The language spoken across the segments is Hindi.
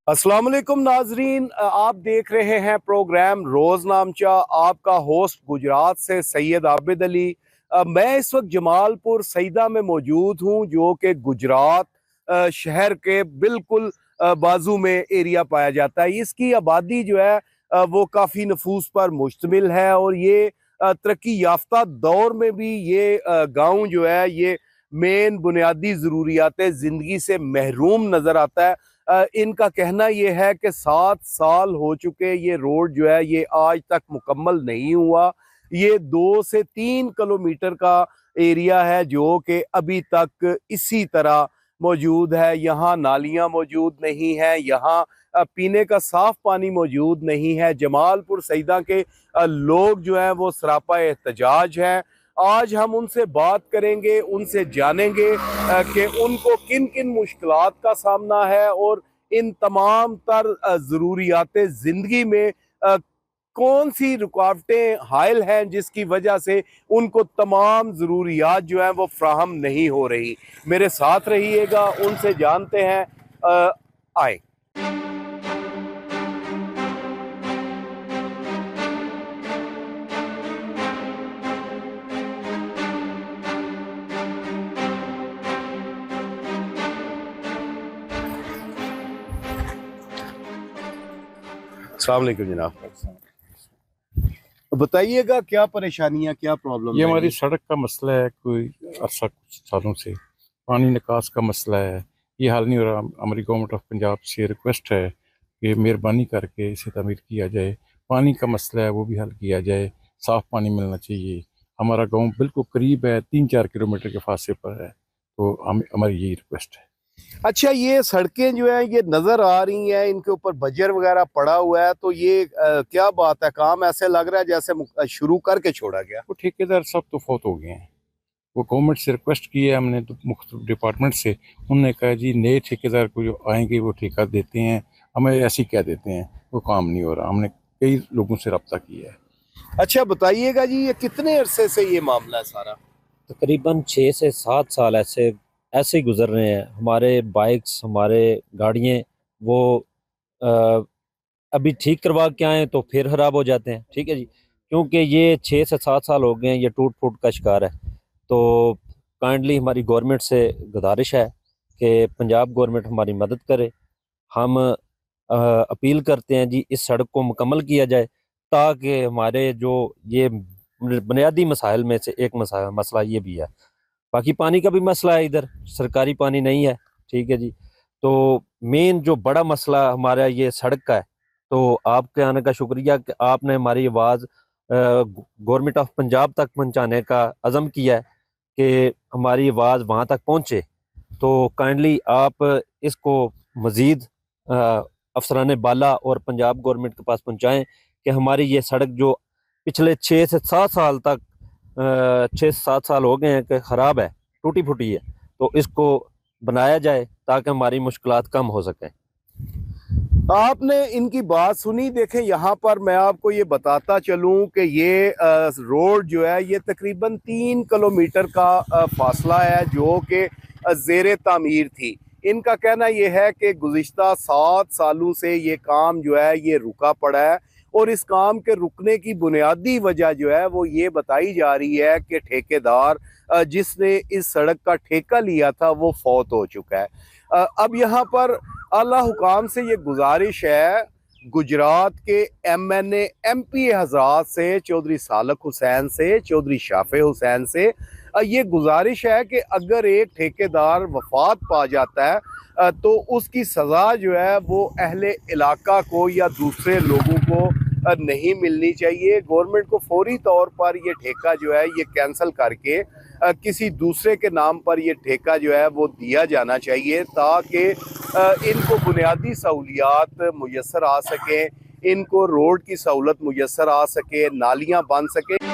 अस्सलाम वालेकुम नाजरीन, आप देख रहे हैं प्रोग्राम रोज नामचा। आपका होस्ट गुजरात से सैयद आबिद अली। मैं इस वक्त जमालपुर सईदा में मौजूद हूं, जो कि गुजरात शहर के बिल्कुल बाजू में एरिया पाया जाता है। इसकी आबादी जो है वो काफ़ी नफूस पर मुश्तमिल है, और ये तरक्की याफ्ता दौर में भी ये गांव जो है ये मेन बुनियादी ज़रूरियात ज़िंदगी से महरूम नज़र आता है। इनका कहना ये है कि 7 साल हो चुके, ये रोड जो है ये आज तक मुकम्मल नहीं हुआ। ये 2 से 3 किलोमीटर का एरिया है जो कि अभी तक इसी तरह मौजूद है। यहाँ नालियाँ मौजूद नहीं हैं, यहाँ पीने का साफ पानी मौजूद नहीं है। जमालपुर सईदा के लोग जो हैं वो सरापा एहतजाज हैं। आज हम उनसे बात करेंगे, उनसे जानेंगे कि उनको किन किन मुश्किलात का सामना है, और इन तमाम तर ज़रूरियात ज़िंदगी में कौन सी रुकावटें हायल हैं जिसकी वजह से उनको तमाम ज़रूरियात जो हैं वो फ्राहम नहीं हो रही। मेरे साथ रहिएगा, उनसे जानते हैं। आए। अस्सलाम वालेकुम जनाब, बताइएगा क्या परेशानियां, क्या प्रॉब्लम ये है? हमारी सड़क का मसला है, कोई अरसा कुछ सालों से पानी निकास का मसला है। ये हल नहीं हो रहा। हमारी गवर्नमेंट ऑफ पंजाब से रिक्वेस्ट है कि मेहरबानी करके इसे तामीर किया जाए। पानी का मसला है वो भी हल किया जाए, साफ़ पानी मिलना चाहिए। हमारा गांव बिल्कुल करीब है, 3-4 किलोमीटर के फासले पर है, तो हमारी यही रिक्वेस्ट है। अच्छा, ये सड़कें जो है ये नजर आ रही हैं, इनके ऊपर बजर वगैरह पड़ा हुआ है, तो ये क्या बात है? काम ऐसे लग रहा है जैसे शुरू करके छोड़ा गया। वो ठेकेदार सब तो फौत हो गए हैं। वो गवर्नमेंट से रिक्वेस्ट की है हमने, तो मुख्तलिफ डिपार्टमेंट से। उन्होंने कहा जी नए ठेकेदार को जो आएंगे वो ठेका देते हैं, हमें ऐसे ही कह देते हैं, वो काम नहीं हो रहा। हमने कई लोगों से रब्ता किया है। अच्छा बताइएगा जी, ये कितने अरसे से ये मामला है सारा? तकरीबन 6 से 7 साल ऐसे ऐसे ही गुजर रहे हैं। हमारे बाइक्स, हमारे गाड़ियाँ वो अ, अभी ठीक करवा के आए तो फिर ख़राब हो जाते हैं। ठीक है जी, क्योंकि ये 6 से 7 साल हो गए हैं, ये टूट फूट का शिकार है। तो काइंडली हमारी गवर्नमेंट से गुजारिश है कि पंजाब गवर्नमेंट हमारी मदद करे। हम अपील करते हैं जी, इस सड़क को मुकम्मल किया जाए, ताकि हमारे जो ये बुनियादी मसाइल में से एक मसला ये भी है। बाकी पानी का भी मसला है, इधर सरकारी पानी नहीं है। ठीक है जी, तो मेन जो बड़ा मसला हमारा ये सड़क का है। तो आपके आने का शुक्रिया कि आपने हमारी आवाज़ गवर्नमेंट ऑफ पंजाब तक पहुंचाने का अज़म किया है कि हमारी आवाज़ वहां तक पहुंचे। तो काइंडली आप इसको मज़ीद अफसरान बाला और पंजाब गवर्नमेंट के पास पहुंचाएं कि हमारी ये सड़क जो पिछले 6 से 7 साल तक 6 से 7 साल हो गए हैं कि ख़राब है, टूटी फूटी है, तो इसको बनाया जाए ताकि हमारी मुश्किलात कम हो सकें। आपने इनकी बात सुनी। देखें, यहाँ पर मैं आपको ये बताता चलूँ कि ये रोड जो है ये तकरीबन 3 किलोमीटर का फासला है जो कि ज़ेरे तामीर थी। इनका कहना ये है कि गुज़िश्ता 7 सालों से ये काम जो है ये रुका पड़ा है, और इस काम के रुकने की बुनियादी वजह जो है वो ये बताई जा रही है कि ठेकेदार जिसने इस सड़क का ठेका लिया था वो फौत हो चुका है। अब यहाँ पर आला हुकाम से ये गुजारिश है, गुजरात के MNA MP हजरात से, चौधरी सालक हुसैन से, चौधरी शाफे हुसैन से, ये गुजारिश है कि अगर एक ठेकेदार वफात पा जाता है तो उसकी सज़ा जो है वो अहले इलाका को या दूसरे लोगों को नहीं मिलनी चाहिए। गवर्नमेंट को फौरी तौर पर ये ठेका जो है ये कैंसिल करके किसी दूसरे के नाम पर ये ठेका जो है वो दिया जाना चाहिए, ताकि इनको बुनियादी सहूलियात मुयस्सर आ सकें, इनको रोड की सहूलत मुयस्सर आ सके, नालियाँ बन सके।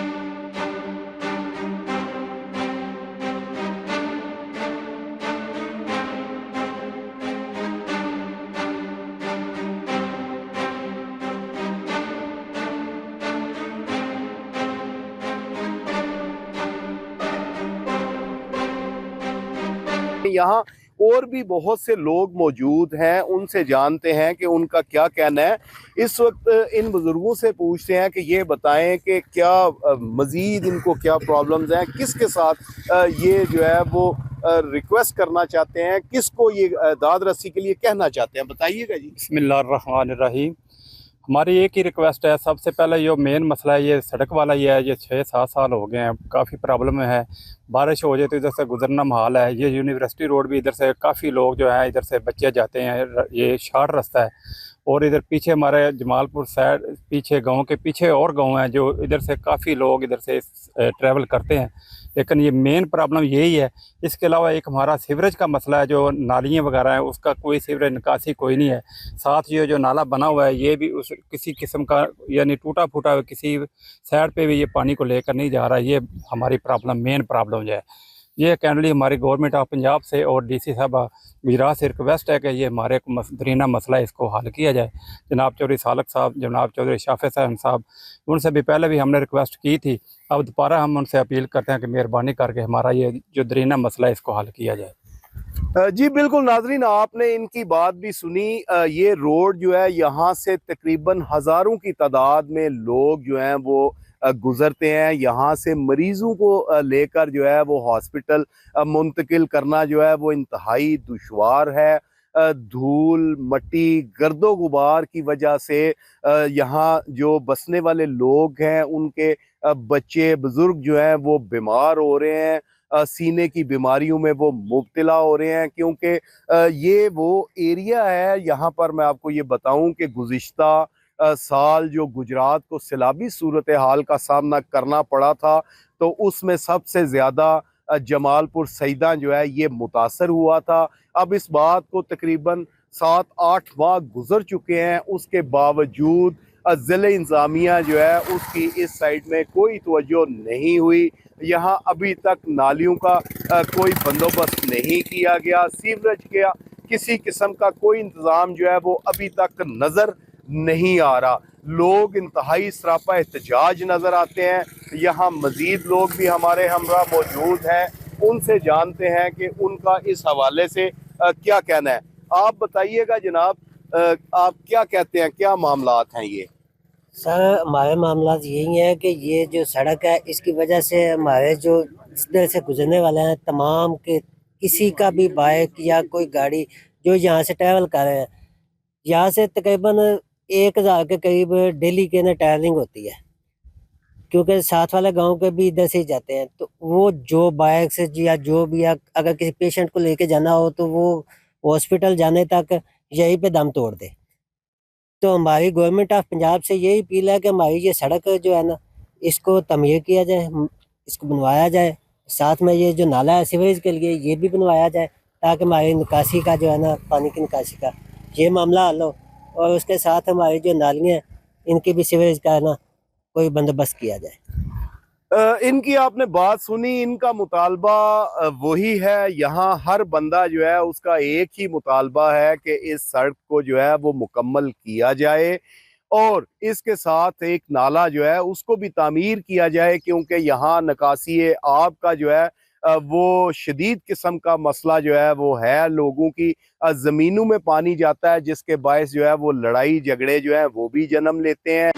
यहाँ और भी बहुत से लोग मौजूद हैं, उनसे जानते हैं कि उनका क्या कहना है। इस वक्त इन बुजुर्गों से पूछते हैं कि ये बताएं कि क्या मज़ीद इनको क्या प्रॉब्लम्स हैं, किसके साथ ये जो है वो रिक्वेस्ट करना चाहते हैं, किसको ये दाद रसी के लिए कहना चाहते हैं, बताइएगा जी। बिस्मिल्लाहिर्रहमानिर्रहीम। हमारी एक ही रिक्वेस्ट है, सबसे पहले जो मेन मसला है ये सड़क वाला ही है। ये 6-7 साल हो गए हैं, काफ़ी प्रॉब्लम है। बारिश हो जाए तो इधर से गुजरना महाल है। ये यूनिवर्सिटी रोड भी इधर से काफ़ी लोग जो हैं इधर से बच्चे जाते हैं, ये शॉर्ट रास्ता है। और इधर पीछे हमारे जमालपुर साइड पीछे गांव के पीछे और गांव हैं जो इधर से काफ़ी लोग इधर से ट्रैवल करते हैं, लेकिन ये मेन प्रॉब्लम यही है। इसके अलावा एक हमारा सीवरेज का मसला है, जो नालियाँ वगैरह हैं उसका कोई सीवरेज निकासी कोई नहीं है। साथ ये जो नाला बना हुआ है ये भी उस किसी किस्म का यानी टूटा फूटा किसी साइड पे भी ये पानी को लेकर नहीं जा रहा। ये हमारी प्रॉब्लम मेन प्रॉब्लम जो है। ये कैंडली हमारी गवर्नमेंट ऑफ पंजाब से और डीसी साहब गुजरात से रिक्वेस्ट है कि ये हमारे दरीना मसला है, इसको हल किया जाए। जनाब चौधरी सालक साहब, जनाब चौधरी शाफे साहब, उनसे भी पहले भी हमने रिक्वेस्ट की थी। अब दोबारा हम उनसे अपील करते हैं कि मेहरबानी करके हमारा ये जो दरीना मसला है इसको हल किया जाए। जी बिल्कुल नाजरीन, आपने इनकी बात भी सुनी। ये रोड जो है यहाँ से तकरीबन हज़ारों की तादाद में लोग जो हैं वो गुजरते हैं। यहाँ से मरीज़ों को लेकर जो है वो हॉस्पिटल मुंतकिल करना जो है वो इंतहाई दुश्वार है। धूल मट्टी गर्दो गुबार की वजह से यहाँ जो बसने वाले लोग हैं उनके बच्चे बुजुर्ग जो हैं वो बीमार हो रहे हैं, सीने की बीमारियों में वो मुब्तला हो रहे हैं, क्योंकि ये वो एरिया है। यहाँ पर मैं आपको ये बताऊं कि गुज़िश्ता साल जो गुजरात को सैलाबी सूरत हाल का सामना करना पड़ा था, तो उसमें सबसे ज़्यादा जमालपुर सईदा जो है ये मुतासर हुआ था। अब इस बात को तकरीबन 7-8 माह गुजर चुके हैं, उसके बावजूद ज़िले इंतज़ामिया जो है उसकी इस साइड में कोई तवज्जो नहीं हुई। यहाँ अभी तक नालियों का कोई बंदोबस्त नहीं किया गया। सीवरेज का किसी किस्म का कोई इंतज़ाम जो है वो अभी तक नज़र नहीं आ रहा। लोग इंतहाई सरापा एहतजाज नज़र आते हैं। यहाँ मज़ीद लोग भी हमारे हमरा मौजूद हैं, उनसे जानते हैं कि उनका इस हवाले से क्या कहना है। आप बताइएगा जनाब, आप क्या कहते हैं, क्या मामलात हैं ये? सर हमारे मामला यही है कि ये जो सड़क है इसकी वजह से हमारे जो इधर से गुजरने वाले हैं तमाम के किसी का भी बाइक या कोई गाड़ी जो यहाँ से ट्रैवल कर रहे हैं, यहाँ से तकरीबन 1000 के करीब डेली के ना ट्रैवलिंग होती है, क्योंकि साथ वाले गांव के भी इधर से ही जाते हैं। तो वो जो बाइक से या जो भी अगर किसी पेशेंट को लेके जाना हो तो वो हॉस्पिटल जाने तक यहीं पे दम तोड़ दे। तो हमारी गवर्नमेंट ऑफ पंजाब से यही अपील है कि हमारी ये सड़क जो है ना इसको तमीर किया जाए, इसको बनवाया जाए। साथ में ये जो नाला है सीवरेज के लिए ये भी बनवाया जाए, ताकि हमारी निकासी का जो है ना पानी की निकासी का ये मामला हल हो, और उसके साथ हमारी जो नालियाँ इनकी भी सीवरेज का ना कोई बंदोबस्त किया जाए। इनकी आपने बात सुनी, इनका मुतालबा वही है। यहाँ हर बंदा जो है उसका एक ही मुतालबा है कि इस सड़क को जो है वो मुकम्मल किया जाए, और इसके साथ एक नाला जो है उसको भी तामीर किया जाए, क्योंकि यहाँ निकासी आब का जो है वो शदीद किस्म का मसला जो है वो है। लोगों की ज़मीनों में पानी जाता है, जिसके बायस जो है वो लड़ाई झगड़े जो है वो भी जन्म लेते हैं।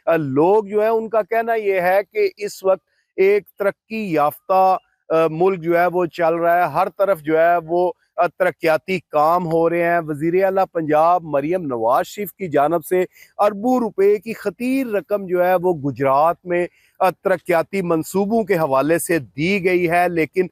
लोग जो है उनका कहना यह है कि इस वक्त एक तरक्की याफ्ता मुल्क जो है वो चल रहा है। हर तरफ जो है वो तरक्याती काम हो रहे हैं। वज़ीर आला पंजाब मरियम नवाज शरीफ की जानब से अरबों रुपए की खतीर रकम जो है वो गुजरात में तरक्याती मंसूबों के हवाले से दी गई है, लेकिन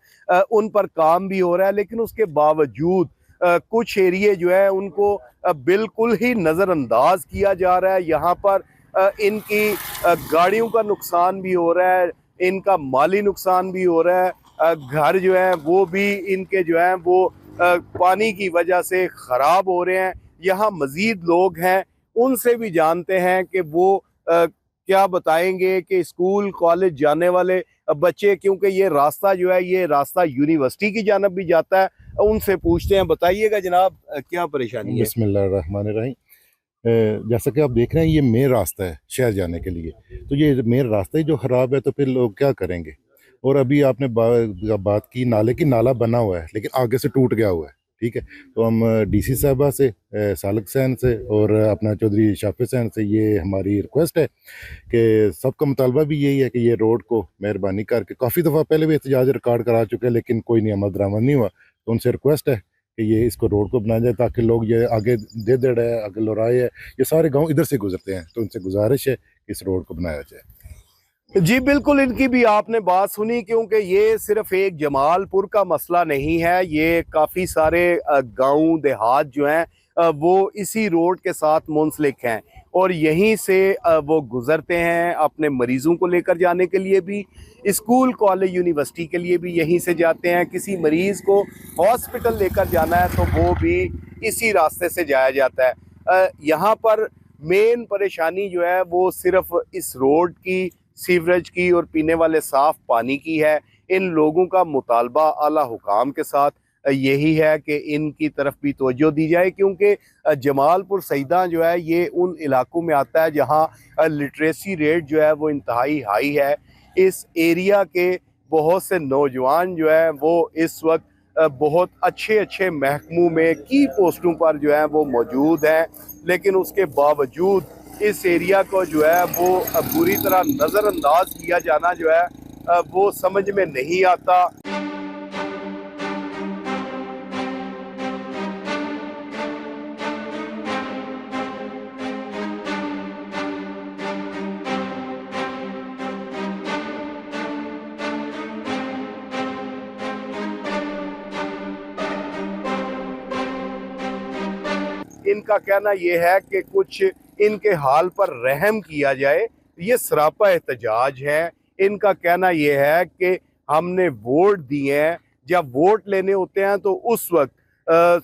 उन पर काम भी हो रहा है। लेकिन उसके बावजूद कुछ एरिए जो है उनको बिल्कुल ही नज़रअंदाज किया जा रहा है। यहाँ पर इनकी गाड़ियों का नुकसान भी हो रहा है, इनका माली नुकसान भी हो रहा है। घर जो है वो भी इनके जो है वो पानी की वजह से ख़राब हो रहे हैं। यहाँ मज़ीद लोग हैं, उनसे भी जानते हैं कि वो क्या बताएंगे कि स्कूल कॉलेज जाने वाले बच्चे, क्योंकि ये रास्ता जो है ये रास्ता यूनिवर्सिटी की जानब भी जाता है, उनसे पूछते हैं। बताइएगा जनाब, क्या परेशानी है? बिस्मिल्लाहिर्रहमानिर्रहीम। जैसा कि आप देख रहे हैं, ये मेन रास्ता है शहर जाने के लिए। तो ये मेन रास्ता ही जो ख़राब है तो फिर लोग क्या करेंगे। और अभी आपने बात की नाले की, नाला बना हुआ है लेकिन आगे से टूट गया हुआ है। ठीक है, तो हम डीसी साहबा से, सालक सैन से और अपना चौधरी शाफिर सैन से ये हमारी रिक्वेस्ट है कि सबका मुतालबा भी यही है कि ये रोड को मेहरबानी करके, काफ़ी दफ़ा पहले भी एहतजाज रिकॉर्ड करा चुके हैं लेकिन कोई नहीं, अमल दरामद नहीं हुआ। तो उनसे रिक्वेस्ट है कि ये इसको रोड को बनाया जाए ताकि लोग, ये आगे देदड़ है, आगे लोराई है, ये सारे गांव इधर से गुजरते हैं। तो उनसे गुजारिश है कि इस रोड को बनाया जाए। जी बिल्कुल, इनकी भी आपने बात सुनी, क्योंकि ये सिर्फ एक जमालपुर का मसला नहीं है, ये काफ़ी सारे गांव देहात जो हैं वो इसी रोड के साथ मुंसलिक हैं और यहीं से वो गुज़रते हैं अपने मरीज़ों को लेकर जाने के लिए भी, स्कूल कॉलेज यूनिवर्सिटी के लिए भी यहीं से जाते हैं। किसी मरीज़ को हॉस्पिटल लेकर जाना है तो वो भी इसी रास्ते से जाया जाता है। यहाँ पर मेन परेशानी जो है वो सिर्फ इस रोड की, सीवरेज की और पीने वाले साफ़ पानी की है। इन लोगों का मुतालबा आला हुकाम के साथ यही है कि इनकी तरफ भी तवज्जो दी जाए, क्योंकि जमालपुर सईदा जो है ये उन इलाकों में आता है जहाँ लिटरेसी रेट जो है वो इंतहाई हाई है। इस एरिया के बहुत से नौजवान जो है वो इस वक्त बहुत अच्छे अच्छे महकमों में की पोस्टों पर जो है वो मौजूद हैं, लेकिन उसके बावजूद इस एरिया को जो है वो बुरी तरह नज़रअंदाज किया जाना जो है वो समझ में नहीं आता। इनका कहना यह है कि कुछ इनके हाल पर रहम किया जाए, ये सरापा एहतजाज है। इनका कहना यह है कि हमने वोट दिए हैं, जब वोट लेने होते हैं तो उस वक्त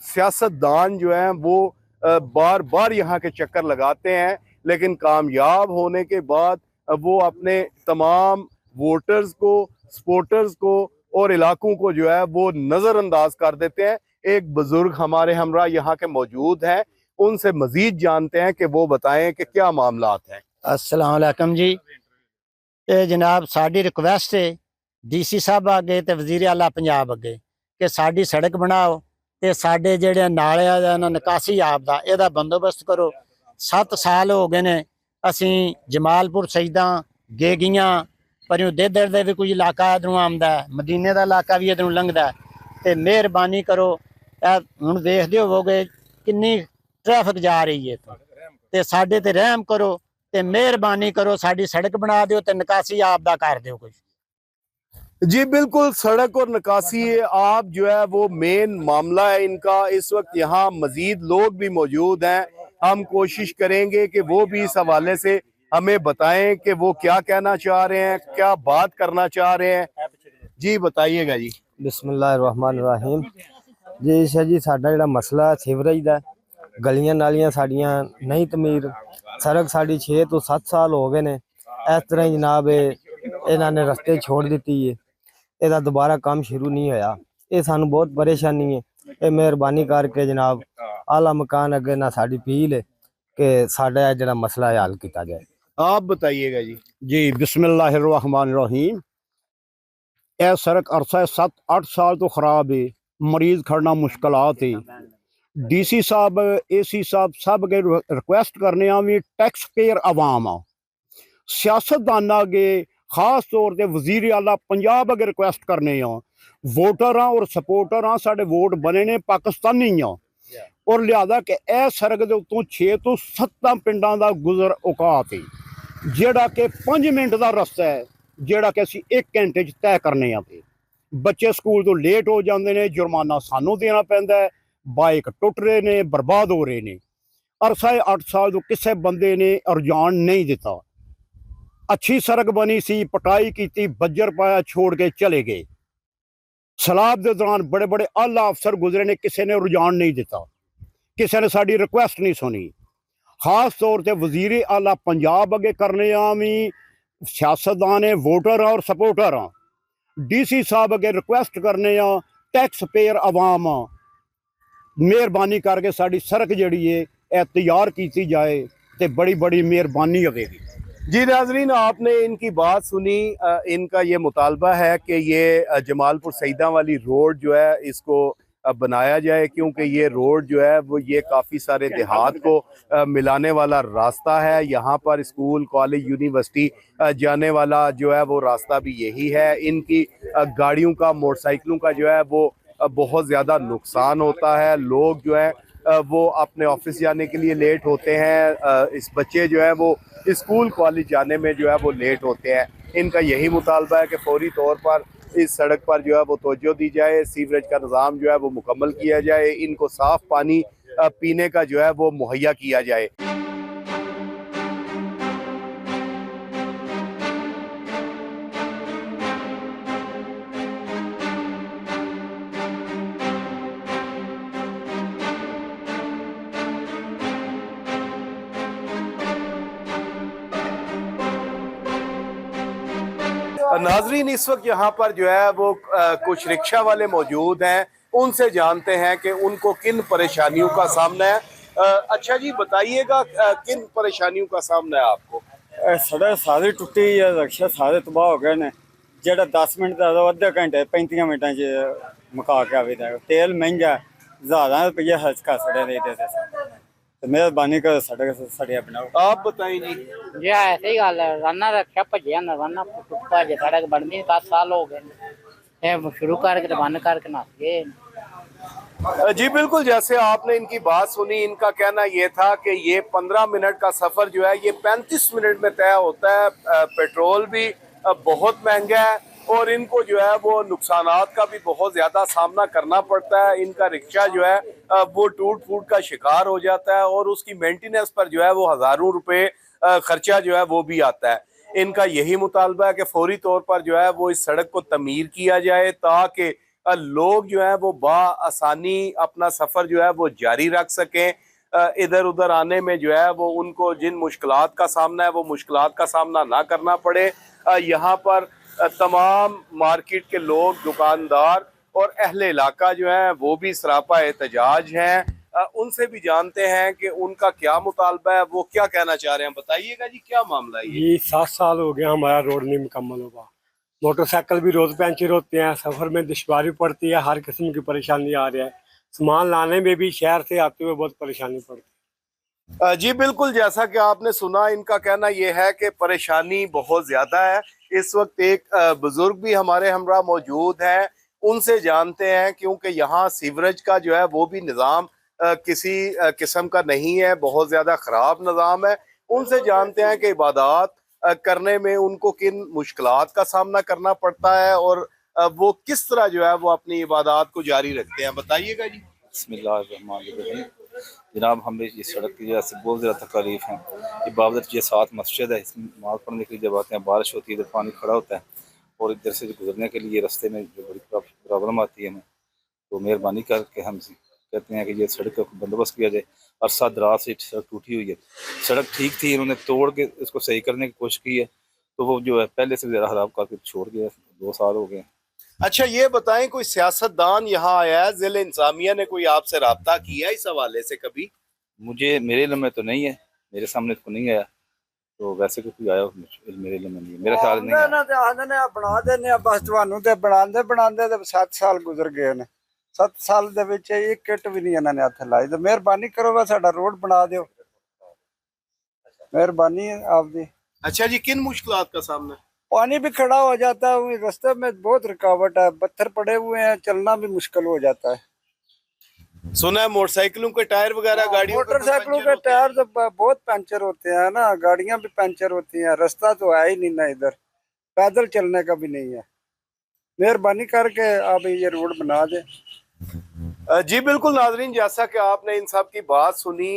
सियासतदान जो हैं वो बार बार यहाँ के चक्कर लगाते हैं, लेकिन कामयाब होने के बाद वो अपने तमाम वोटर्स को, सपोर्टर्स को और इलाकों को जो है वो नज़रअंदाज कर देते हैं। एक बुजुर्ग हमारे हमरा यहाँ के मौजूद हैं, उनसे मजीद जानते हैं कि वो बताएं कि क्या मामलात हैं। अस्सलाम वालेकुम जी। ये जनाब साड़ी रिक्वेस्ट है डीसी साहब अगे ते वजीर आला पंजाब अगे कि साड़ी सड़क बनाओ ते साडे जेड़े नाले दा निकासी आप दा एदा बंदोबस्त करो। 7 साल हो गए ने असी जमालपुर सईदा गेगियां पर देदड़ दे भी कुछ इलाका इधरों आंदा है, मदीने दा इलाका भी इधरों लंघदा है, ते मेहरबानी करो हुण देखदे होवोगे किन्नी ट्रैफिक जा रही है ते साडे ते रहम करो ते मेहरबानी करो, साडी सड़क बना दियो ते निकासी आप दा कर दियो कुछ। जी बिल्कुल, सड़क और निकासी आप जो है वो मेन मामला है इनका। इस वक्त यहाँ मजीद लोग भी मौजूद हैं, हम कोशिश करेंगे कि वो भी इस हवाले से हमें बताएं कि वो क्या कहना चाह रहे हैं, क्या बात करना चाह रहे हैं। जी बताइएगा जी। बिस्मिल्लाहिर्रहमानिर्रहीम। जी शाह जी, साडा जिहड़ा मसला सीवरेज दा, गलियां नालियां साडियां नहीं तमीर, सड़क साड़ी 6 तो 7 साल हो गए ने इस तरह ही जनाब इन्हां ने रस्ते छोड़ दिती है, ਇਹਦਾ दोबारा काम शुरू नहीं होया। ये सानू बहुत परेशानी है। ये मेहरबानी करके जनाब आला मकान अगे ना साड़ी अपील है कि साडा जिहड़ा मसला है हल किया जाए। आप बताइएगा जी। जी बिस्मिल्लाहिर्रहमानिर्रहीम। यह सड़क अरसा 7-8 साल तो ख़राब है, मरीज़ खड़ना मुश्किलात है। डीसी साहब, एसी साहब सब अगे रिक्वेस्ट करने भी टैक्स पेयर आवाम आ, सियासतदाना अगे खास तौर पर वजीर आला पंजाब अगे रिक्वेस्ट करने वोटर और सपोर्टर साडे वोट बने ने पाकिस्तानी और लिहाजा कि यह सड़क के उत्तों 6 तो 7 पिंडां दा गुजर औकात है, जिहड़ा कि 5 मिनट का रस्ता है, जिहड़ा कि असीं 1 घंटे तय करने पे बच्चे स्कूल तो लेट हो जाते हैं, जुर्माना सानू देना पैंदा है, बाइक टुट रहे ने, बर्बाद हो रहे ने। अरसा 8 साल तो किसी बंदे ने रुझान नहीं दिता। अच्छी सड़क बनी सी, पटाई की, बज्जर पाया, छोड़ के चले गए। सलाब के दौरान बड़े बड़े आला अफसर गुजरे ने, किसी ने रुझान नहीं दिता, किसी ने साड़ी रिक्वेस्ट नहीं सुनी। खास तौर ते वजीर आला पंजाब अगे करने भी सियासतदान वोटर और सपोर्टर DC साहब अगे रिक्वेस्ट करने टैक्स पेयर आवाम मेहरबानी करके साड़ी सड़क जी है तैयार की जाए तो बड़ी बड़ी मेहरबानी होगी। जी नाजरीन, आपने इनकी बात सुनी। इनका ये मुतालबा है कि ये जमालपुर सईदा वाली रोड जो है इसको बनाया जाए, क्योंकि ये रोड जो है वो ये काफ़ी सारे देहात को मिलाने वाला रास्ता है। यहाँ पर स्कूल, कॉलेज, यूनिवर्सिटी जाने वाला जो है वो रास्ता भी यही है। इनकी गाड़ियों का, मोटरसाइकिलों का जो है वो बहुत ज़्यादा नुकसान होता है। लोग जो है वो अपने ऑफिस जाने के लिए लेट होते हैं। इस बच्चे जो है वो स्कूल, कॉलेज जाने में जो है वो लेट होते हैं। इनका यही मुतालबा है कि फौरी तौर पर इस सड़क पर जो है वो तवज्जो दी जाए, सीवरेज का निज़ाम जो है वो मुकम्मल किया जाए, इनको साफ़ पानी पीने का जो है वो मुहैया किया जाए। नाजरीन, इस वक्त यहाँ पर जो है वो कुछ रिक्शा वाले मौजूद हैं। उनसे जानते हैं कि उनको किन परेशानियों का सामना है। अच्छा जी, बताइएगा किन परेशानियों का सामना है आपको? सड़क सारी टुटी है, रिक्शा सारे तबाह हो गए ने। जेड़ा 10 मिनट का अद्धे घंटे 35 मिनटा च मुका के आवे जाए। तेल महंगा, हज़ारां रुपये खर्च कर सड़े रेते से। मेहरबानी कर सड़क सड़िया बनाओ। आप बताएं जी। जी ऐसे ही गल है, रना रखा भजिया ना रना भज सड़क बननी 10 साल हो गए, शुरू करके बंद करके नस गए। जी बिल्कुल, जैसे आपने इनकी बात सुनी, इनका कहना ये था कि ये 15 मिनट का सफर जो है ये 35 मिनट में तय होता है। पेट्रोल भी बहुत महंगा है और इनको जो है वो नुकसानात का भी बहुत ज़्यादा सामना करना पड़ता है। इनका रिक्शा जो है वो टूट फूट का शिकार हो जाता है और उसकी मेंटेनेंस पर जो है वो हज़ारों रुपए खर्चा जो है वो भी आता है। इनका यही मुतालबा है कि फौरी तौर पर जो है वो इस सड़क को तमीर किया जाए, ताकि लोग जो है वो आसानी अपना सफ़र जो है वो जारी रख सकें। इधर उधर आने में जो है वो उनको जिन मुश्किलात का सामना है वो मुश्किलात का सामना ना करना पड़े। यहाँ पर तमाम मार्केट के लोग, दुकानदार और अहले इलाका जो है वो भी सरापा एहतजाज हैं। उनसे भी जानते हैं कि उनका क्या मुतालबा है, वो क्या कहना चाह रहे हैं। बताइएगा जी, क्या मामला है ये 7 साल हो गया हमारा रोड नहीं मुकम्मल हुआ। मोटरसाइकिल भी रोज पंचर होते हैं, सफर में दुश्वारी पड़ती है, हर किस्म की परेशानी आ रही है। सामान लाने में भी शहर से आते हुए बहुत परेशानी पड़ती है। जी बिल्कुल, जैसा कि आपने सुना, इनका कहना यह है कि परेशानी बहुत ज़्यादा है। इस वक्त एक बुजुर्ग भी हमारे हमरा मौजूद हैं, उनसे जानते हैं, क्योंकि यहाँ सीवरेज का जो है वो भी निज़ाम किसी किस्म का नहीं है, बहुत ज़्यादा ख़राब निज़ाम है। उनसे जानते हैं कि इबादत करने में उनको किन मुश्किलात का सामना करना पड़ता है और वो किस तरह जो है वो अपनी इबादत को जारी रखते हैं। बताइएगा जी। बिस्मिल्लाहिर्रहमानिर्रहीम। जनाब, हमें इस सड़क की वजह से बहुत ज़्यादा तकलीफ है। इबादत ये 7 मस्जिद है, इसमें नमाज पढ़ने के लिए जब आते हैं बारिश होती है, इधर पानी खड़ा होता है और इधर से गुजरने के लिए रास्ते में जो बड़ी प्रॉब्लम आती है हमें, तो मेहरबानी करके हम कहते हैं कि ये सड़क का बंदोबस्त किया जाए। अरसा दराज से सड़क टूटी हुई है, सड़क ठीक थी, इन्होंने तोड़ के इसको सही करने की कोशिश की है, तो वो जो है पहले से ज़्यादा खराब करके छोड़ गया। 2 साल हो गए। अच्छा, ये बताएं, कोई सियासतदान यहाँ आया है, ज़िले इंतज़ामिया ने कोई आपसे रब्ता किया इस हवाले से कभी? मेरे इल्म में तो नहीं है, मेरे सामने तो नहीं आया, तो वैसे कोई आया मेरे इल्म में नहीं है, मेरा ख्याल नहीं है। बना देने बस ਤੁਹਾਨੂੰ ਤੇ ਬਣਾਉਂਦੇ ਬਣਾਉਂਦੇ ਤੇ 7 ਸਾਲ ਗੁਜ਼ਰ ਗਏ ਨੇ। 7 ਸਾਲ ਦੇ ਵਿੱਚ ਇੱਕ ਕਿੱਟ ਵੀ ਨਹੀਂ ਇਹਨਾਂ ਨੇ ਹੱਥ ਲਾਈ। ਤੇ ਮਿਹਰਬਾਨੀ ਕਰੋ ਵਾ ਸਾਡਾ ਰੋਡ ਬਣਾ ਦਿਓ, ਮਿਹਰਬਾਨੀ है आपकी। अच्छा जी, किन मुश्किलात का सामना? पानी भी खड़ा हो जाता है, रास्ते में बहुत रुकावट है, पत्थर पड़े हुए हैं, चलना भी मुश्किल हो जाता है। सुना है मोटरसाइकिलों के टायर वगैरह, गाड़ियों मोटरसाइकिलों के टायर तो बहुत पंचर होते हैं ना, गाड़ियां भी पंचर होती हैं, रास्ता तो है ही नहीं ना, इधर पैदल चलने का भी नहीं है। मेहरबानी करके आप ये रोड बना दें। जी बिल्कुल नाजरीन, जैसा कि आपने इन सब की बात सुनी,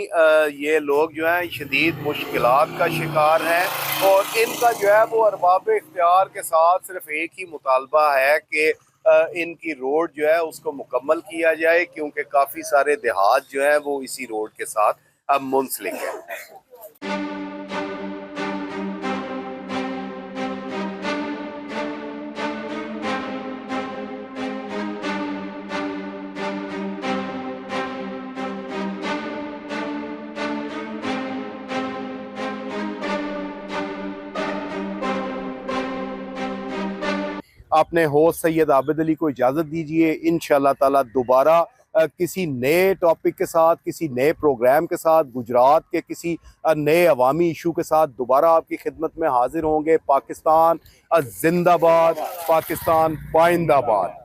ये लोग जो हैं शदीद मुश्किलात का शिकार हैं और इनका जो है वो अरबाब इख्तियार के साथ सिर्फ एक ही मुतालबा है कि इनकी रोड जो है उसको मुकम्मल किया जाए, क्योंकि काफ़ी सारे देहात जो हैं वो इसी रोड के साथ अब मुंसलिक है। अपने होस्ट सैयद आबिद अली को इजाज़त दीजिए। इंशाअल्लाह ताला दोबारा किसी नए टॉपिक के साथ, किसी नए प्रोग्राम के साथ, गुजरात के किसी नए अवामी इशू के साथ दोबारा आपकी खिदमत में हाजिर होंगे। पाकिस्तान जिंदाबाद, पाकिस्तान पाइंदाबाद।